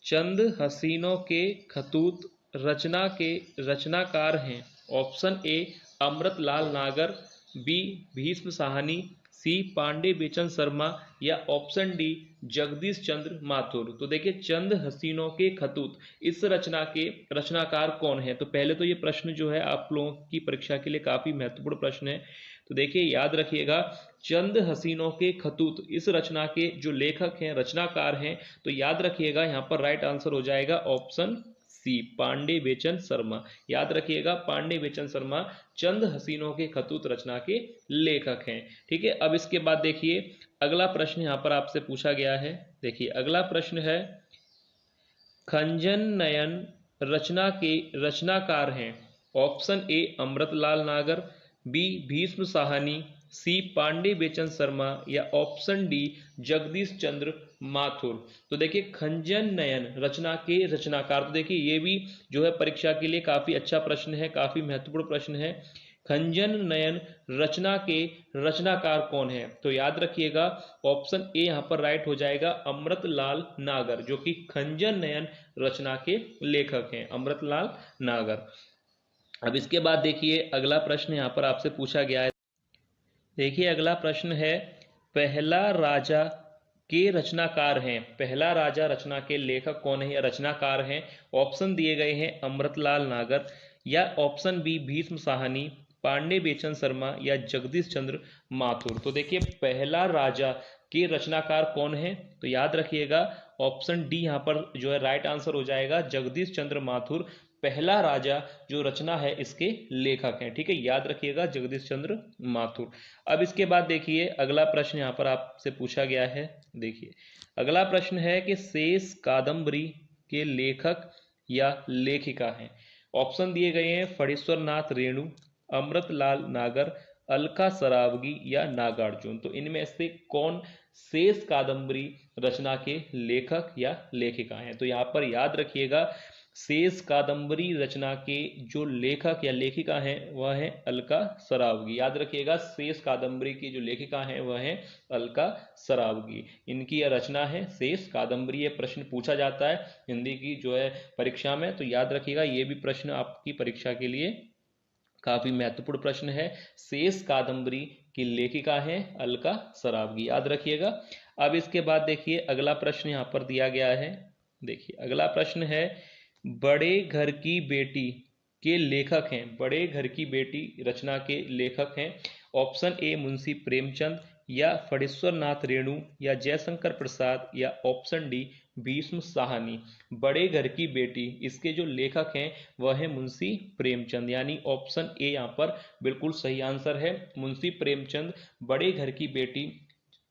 चंद हसीनों के खतूत रचना के रचनाकार हैं? ऑप्शन ए अमृतलाल नागर, बी भीष्म साहनी, सी पांडे बेचन शर्मा या ऑप्शन डी जगदीश चंद्र माथुर। तो देखिए, चंद हसीनों के खतूत इस रचना के रचनाकार कौन है? तो पहले तो ये प्रश्न जो है आप लोगों की परीक्षा के लिए काफी महत्वपूर्ण प्रश्न है। तो देखिए, याद रखिएगा, चंद हसीनों के खतूत इस रचना के जो लेखक हैं, रचनाकार हैं, तो याद रखिएगा यहाँ पर राइट आंसर हो जाएगा ऑप्शन सी पांडे बेचन शर्मा। याद रखिएगा, पांडे बेचन शर्मा चंद हसीनों के खतूत रचना के लेखक हैं। ठीक है, अब इसके बाद देखिए अगला प्रश्न यहाँ पर आपसे पूछा गया है। देखिए अगला प्रश्न है, खंजन नयन रचना के रचनाकार हैं? ऑप्शन ए अमृतलाल नागर, बी भीष्म साहनी, सी पांडे बेचन शर्मा या ऑप्शन डी जगदीश चंद्र माथुर। तो देखिए, खंजन नयन रचना के रचनाकार, तो देखिए ये भी जो है परीक्षा के लिए काफी अच्छा प्रश्न है, काफी महत्वपूर्ण प्रश्न है। खंजन नयन रचना के रचनाकार कौन है? तो याद रखिएगा, ऑप्शन ए यहां पर राइट हो जाएगा अमृतलाल नागर, जो कि खंजन नयन रचना के लेखक हैं, अमृतलाल नागर। अब इसके बाद देखिए अगला प्रश्न यहां पर आपसे पूछा गया है। देखिए अगला प्रश्न है, पहला राजा के रचनाकार हैं? पहला राजा रचना के लेखक कौन है या रचनाकार हैं? ऑप्शन दिए गए हैं अमृतलाल नागर या ऑप्शन बी भीष्म साहनी, पांडे बेचन शर्मा या जगदीश चंद्र माथुर। तो देखिए, पहला राजा के रचनाकार कौन है? तो याद रखिएगा, ऑप्शन डी यहां पर जो है राइट आंसर हो जाएगा, जगदीश चंद्र माथुर पहला राजा जो रचना है इसके लेखक हैं। ठीक है, याद रखिएगा, जगदीश चंद्र माथुर। अब इसके बाद देखिए अगला प्रश्न यहां पर आपसे पूछा गया है। देखिए अगला प्रश्न है कि शेष कादंबरी के लेखक या लेखिका हैं? ऑप्शन दिए गए हैं फणीश्वर नाथ रेणु, अमृतलाल नागर, अलका सरावगी या नागार्जुन। तो इनमें से कौन शेष कादंबरी रचना के लेखक या लेखिका हैं? तो यहां पर याद रखिएगा, शेष कादंबरी रचना के जो लेखक या लेखिका हैं वह है अलका सरावगी। याद रखिएगा, शेष कादंबरी की जो लेखिका हैं वह है अलका सरावगी। इनकी यह रचना है शेष कादंबरी। ये प्रश्न पूछा जाता है हिंदी की जो है परीक्षा में, तो याद रखिएगा ये भी प्रश्न आपकी परीक्षा के लिए काफी महत्वपूर्ण प्रश्न है। शेष कादंबरी की लेखिका है अलका सरावगी, याद रखिएगा। अब इसके बाद देखिए अगला प्रश्न यहां पर दिया गया है। देखिए अगला प्रश्न है, बड़े घर की बेटी के लेखक हैं? बड़े घर की बेटी रचना के लेखक हैं? ऑप्शन ए मुंशी प्रेमचंद या फणीश्वर नाथ रेणु या जयशंकर प्रसाद या ऑप्शन डी भीष्म साहनी। बड़े घर की बेटी, इसके जो लेखक हैं वह है मुंशी प्रेमचंद, यानी ऑप्शन ए यहाँ पर बिल्कुल सही आंसर है। मुंशी प्रेमचंद बड़े घर की बेटी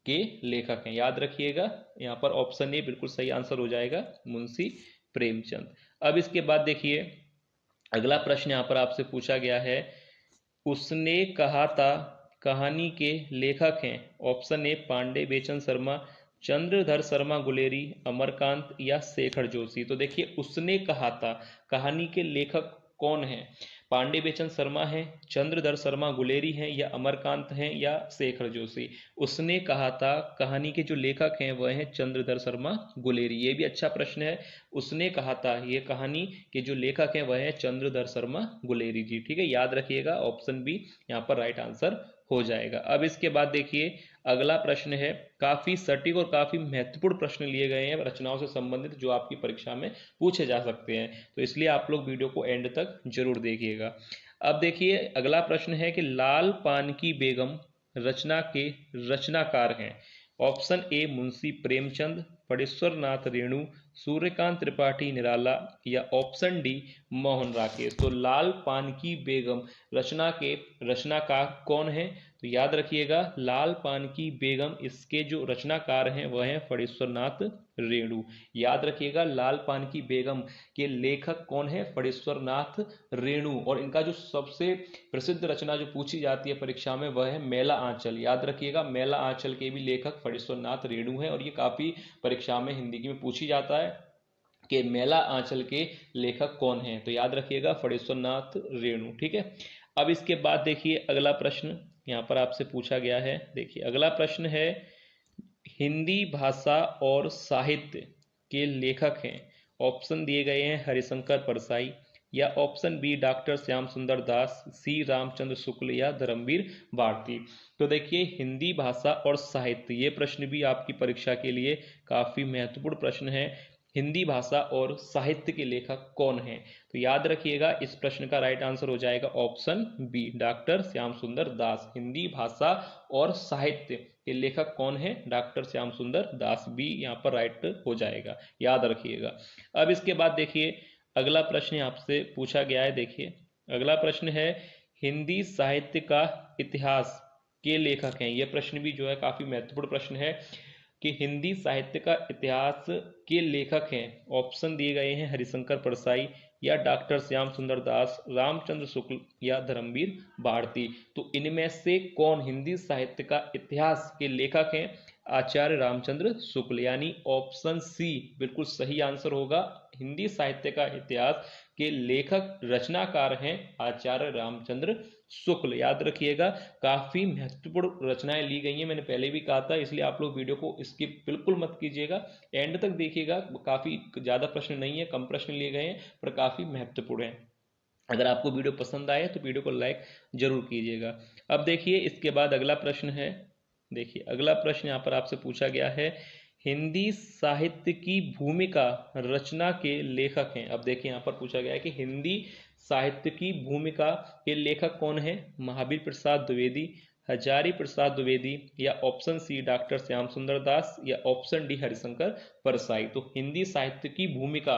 के लेखक हैं, याद रखिएगा, यहाँ पर ऑप्शन ए बिल्कुल सही आंसर हो जाएगा, मुंशी प्रेमचंद। अब इसके बाद देखिए अगला प्रश्न यहाँ पर आपसे पूछा गया है, उसने कहा था कहानी के लेखक हैं? ऑप्शन ए पांडे बेचन शर्मा, चंद्रधर शर्मा गुलेरी, अमरकांत या शेखर जोशी। तो देखिए, उसने कहा था कहानी के लेखक कौन है? पांडे बेचन शर्मा है, चंद्रधर शर्मा गुलेरी हैं या अमरकांत हैं या शेखर जोशी। उसने कहा था कहानी के जो लेखक हैं वह हैं चंद्रधर शर्मा गुलेरी। ये भी अच्छा प्रश्न है। उसने कहा था, ये कहानी के जो लेखक हैं वह हैं चंद्रधर शर्मा गुलेरी जी। ठीक है, याद रखिएगा, ऑप्शन बी यहाँ पर राइट आंसर हो जाएगा। अब इसके बाद देखिए अगला प्रश्न है, काफी सटीक और काफी महत्वपूर्ण प्रश्न लिए गए हैं रचनाओं से संबंधित, जो आपकी परीक्षा में पूछे जा सकते हैं, तो इसलिए आप लोग वीडियो को एंड तक जरूर देखिएगा। अब देखिए अगला प्रश्न है कि लाल पान की बेगम रचना के रचनाकार हैं? ऑप्शन ए मुंशी प्रेमचंद, फणीश्वर नाथ रेणु, सूर्यकांत त्रिपाठी निराला या ऑप्शन डी मोहन राकेश। तो लाल पान की बेगम रचना के रचनाकार कौन है? तो याद रखिएगा, लाल पान की बेगम इसके जो रचनाकार हैं वह हैं फणीश्वर नाथ रेणु। याद रखिएगा, लाल पान की बेगम के लेखक कौन है? फणीश्वर नाथ रेणु। और इनका जो सबसे प्रसिद्ध रचना जो पूछी जाती है परीक्षा में वह है मेला आंचल। याद रखिएगा, मेला आंचल के भी लेखक फणीश्वर नाथ रेणु है, और ये काफी परीक्षा में हिंदी में पूछी जाता है कि मेला आंचल के लेखक कौन हैं? तो याद रखिएगा, फणीश्वर नाथ रेणु। ठीक है, अब इसके बाद देखिए अगला प्रश्न यहाँ पर आपसे पूछा गया है। देखिए अगला प्रश्न है, हिंदी भाषा और साहित्य के लेखक हैं? ऑप्शन दिए गए हैं हरिशंकर परसाई, या ऑप्शन बी डॉक्टर श्याम सुंदर दास, सी रामचंद्र शुक्ल, या धर्मवीर भारती। तो देखिए हिंदी भाषा और साहित्य, ये प्रश्न भी आपकी परीक्षा के लिए काफी महत्वपूर्ण प्रश्न है। हिंदी भाषा और साहित्य के लेखक कौन हैं? तो याद रखिएगा इस प्रश्न का राइट आंसर हो जाएगा ऑप्शन बी डॉक्टर श्याम सुंदर दास। हिंदी भाषा और साहित्य के लेखक कौन है? डॉक्टर श्याम सुंदर दास, बी यहाँ पर राइट हो जाएगा, याद रखिएगा। अब इसके बाद देखिए अगला प्रश्न आपसे पूछा गया है। देखिए अगला प्रश्न है हिंदी साहित्य का इतिहास के लेखक हैं। यह प्रश्न भी जो है काफी महत्वपूर्ण प्रश्न है कि हिंदी साहित्य का इतिहास के लेखक हैं। ऑप्शन दिए गए हैं हरिशंकर परसाई, या डॉक्टर श्याम सुंदर दास, रामचंद्र शुक्ल, या धर्मवीर भारती। तो इनमें से कौन हिंदी साहित्य का इतिहास के लेखक हैं? आचार्य रामचंद्र शुक्ल, यानी ऑप्शन सी बिल्कुल सही आंसर होगा। हिंदी साहित्य का इतिहास के लेखक रचनाकार हैं आचार्य रामचंद्र शुक्ल, याद रखिएगा। काफी महत्वपूर्ण रचनाएं ली गई हैं, मैंने पहले भी कहा था, इसलिए आप लोग वीडियो को स्किप बिल्कुल मत कीजिएगा, एंड तक देखिएगा। काफी ज्यादा प्रश्न नहीं है, कम प्रश्न लिए गए हैं पर काफी महत्वपूर्ण है। अगर आपको वीडियो पसंद आए तो वीडियो को लाइक जरूर कीजिएगा। अब देखिए इसके बाद अगला प्रश्न है। देखिए अगला प्रश्न यहाँ पर आपसे पूछा गया है हिंदी साहित्य की भूमिका रचना के लेखक हैं। अब देखिए यहाँ पर पूछा गया है कि हिंदी साहित्य की भूमिका के लेखक कौन है? महावीर प्रसाद द्विवेदी, हजारी प्रसाद द्विवेदी, या ऑप्शन सी डॉक्टर श्याम सुंदर दास, या ऑप्शन डी हरिशंकर परसाई। तो हिंदी साहित्य की भूमिका,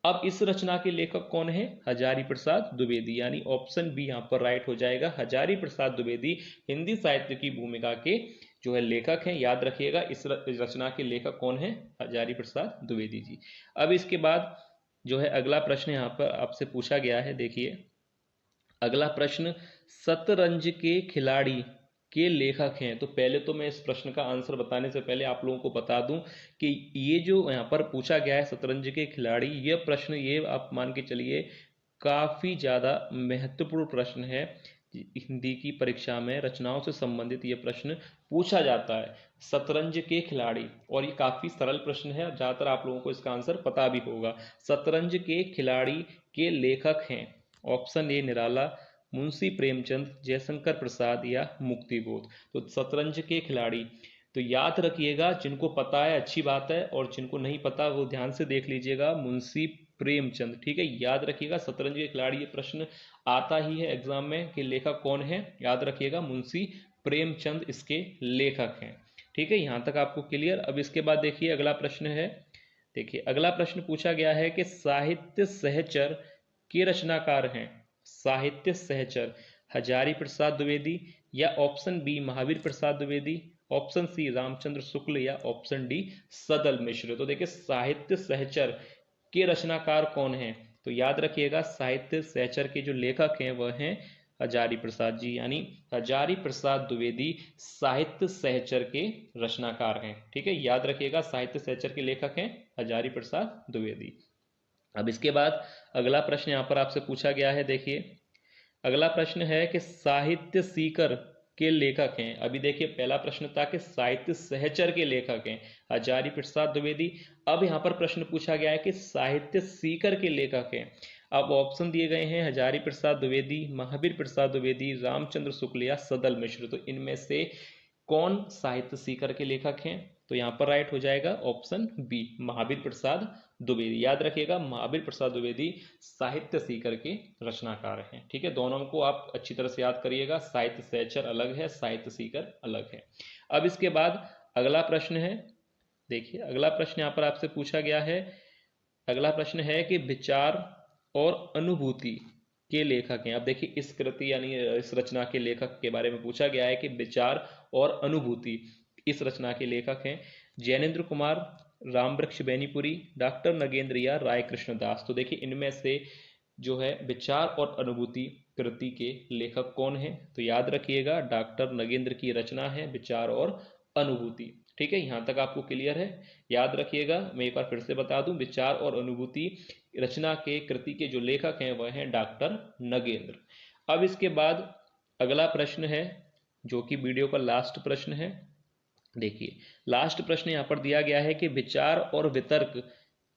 अब इस रचना के लेखक कौन है? हजारी प्रसाद द्विवेदी, यानी ऑप्शन बी यहाँ पर राइट हो जाएगा। हजारी प्रसाद द्विवेदी हिंदी साहित्य की भूमिका के जो है लेखक हैं, याद रखिएगा। इस रचना के लेखक कौन है? हजारी प्रसाद द्विवेदी जी। अब इसके बाद जो है अगला प्रश्न यहाँ पर आपसे पूछा गया है। देखिए अगला प्रश्न शतरंज के खिलाड़ी के लेखक हैं। तो पहले तो मैं इस प्रश्न का आंसर बताने से पहले आप लोगों को बता दूं कि ये जो यहाँ पर पूछा गया है शतरंज के खिलाड़ी, ये प्रश्न, ये आप मान के चलिए काफी ज्यादा महत्वपूर्ण प्रश्न है। हिंदी की परीक्षा में रचनाओं से संबंधित ये प्रश्न पूछा जाता है, शतरंज के खिलाड़ी, और ये काफी सरल प्रश्न है, ज्यादातर आप लोगों को इसका आंसर पता भी होगा। शतरंज के खिलाड़ी के लेखक हैं ऑप्शन ए निराला, मुंशी प्रेमचंद, जयशंकर प्रसाद, या मुक्तिबोध। तो शतरंज के खिलाड़ी, तो याद रखिएगा, जिनको पता है अच्छी बात है, और जिनको नहीं पता वो ध्यान से देख लीजिएगा, मुंशी प्रेमचंद, ठीक है, याद रखिएगा। शतरंज के खिलाड़ी ये प्रश्न आता ही है एग्जाम में कि लेखक कौन है, याद रखिएगा मुंशी प्रेमचंद इसके लेखक हैं, ठीक है। यहां तक आपको क्लियर। अब इसके बाद देखिए अगला प्रश्न है। देखिए अगला प्रश्न पूछा गया है कि साहित्य सहचर के रचनाकार हैं। साहित्य सहचर हजारी प्रसाद द्विवेदी, या option B Mahavir Prasad Dwivedi, option C Ramchandra Shukla, या ऑप्शन डी सदल मिश्र। तो देखिए साहित्य सहचर के रचनाकार कौन हैं? तो याद रखिएगा साहित्य सहचर के जो लेखक हैं वह हैं हजारी प्रसाद जी, यानी हजारी प्रसाद द्विवेदी साहित्य सहचर के रचनाकार हैं, ठीक है, याद रखिएगा साहित्य सहचर के लेखक हैं हजारी प्रसाद द्विवेदी। अब इसके बाद अगला प्रश्न यहाँ पर आपसे पूछा गया है। देखिए अगला प्रश्न है कि साहित्य सीकर के लेखक हैं। अभी देखिए पहला प्रश्न था कि साहित्य सहचर के लेखक हैं हजारी प्रसाद द्विवेदी। अब यहाँ पर प्रश्न पूछा गया है कि साहित्य सीकर के लेखक हैं। अब ऑप्शन दिए गए हैं हजारी प्रसाद द्विवेदी, महावीर प्रसाद द्विवेदी, रामचंद्र शुक्ल, या सदल मिश्र। तो इनमें से कौन साहित्य सीकर के लेखक हैं? तो यहाँ पर राइट हो जाएगा ऑप्शन बी महावीर प्रसाद द्विवेदी। याद रखिएगा महावीर प्रसाद द्विवेदी साहित्य सीकर के रचनाकार हैं, ठीक है। दोनों को आप अच्छी तरह से याद करिएगा, साहित्य सहचर अलग है, साहित्य सीकर अलग है। अब इसके बाद अगला प्रश्न है। देखिए अगला प्रश्न यहाँ पर आपसे पूछा गया है। अगला प्रश्न है कि विचार और अनुभूति के लेखक हैं। अब देखिए इस कृति यानी इस रचना के लेखक के बारे में पूछा गया है कि विचार और अनुभूति, इस रचना के लेखक हैं जैनेन्द्र कुमार, रामवृक्ष बेनीपुरी, डॉक्टर नगेंद्र, या राय कृष्ण दास। तो देखिए इनमें से जो है विचार और अनुभूति कृति के लेखक कौन है? तो याद रखिएगा डॉक्टर नगेंद्र की रचना है विचार और अनुभूति, ठीक है। यहां तक आपको क्लियर है, याद रखिएगा। मैं एक बार फिर से बता दूं, विचार और अनुभूति रचना के कृति के जो लेखक हैं वह हैं डॉक्टर नगेंद्र। अब इसके बाद अगला प्रश्न है जो कि वीडियो का लास्ट प्रश्न है। देखिए लास्ट प्रश्न यहाँ पर दिया गया है कि विचार और वितर्क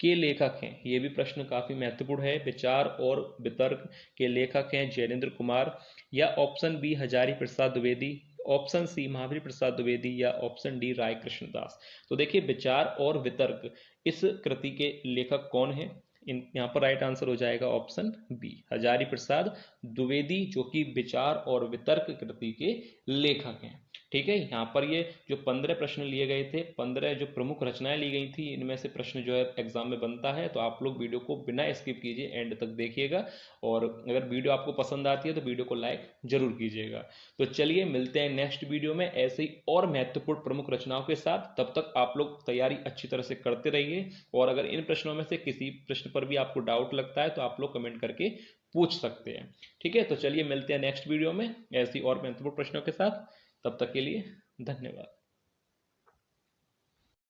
के लेखक हैं? ये भी प्रश्न काफी महत्वपूर्ण है। विचार और वितर्क के लेखक हैं जैनेन्द्र कुमार, या option B Hazari Prasad Dwivedi, option C Mahavir Prasad Dwivedi, या ऑप्शन डी राय कृष्णदास। तो देखिए विचार और वितर्क इस कृति के लेखक कौन है? यहाँ पर राइट आंसर हो जाएगा ऑप्शन बी हजारी प्रसाद द्विवेदी, जो कि विचार और वितर्क कृति के लेखक हैं। ठीक है, यहाँ पर ये जो 15 प्रश्न लिए गए थे, 15 जो प्रमुख रचनाएं ली गई थी, इनमें से प्रश्न जो है एग्जाम में बनता है। तो आप लोग वीडियो को बिना स्किप कीजिए, एंड तक देखिएगा, और अगर वीडियो आपको पसंद आती है तो वीडियो को लाइक जरूर कीजिएगा। तो चलिए मिलते हैं नेक्स्ट वीडियो में ऐसे ही और महत्वपूर्ण प्रमुख रचनाओं के साथ। तब तक आप लोग तैयारी अच्छी तरह से करते रहिए, और अगर इन प्रश्नों में से किसी प्रश्न पर भी आपको डाउट लगता है तो आप लोग कमेंट करके पूछ सकते हैं। ठीक है, तो चलिए मिलते हैं नेक्स्ट वीडियो में ऐसी और महत्वपूर्ण प्रश्नों के साथ। तब तक के लिए धन्यवाद।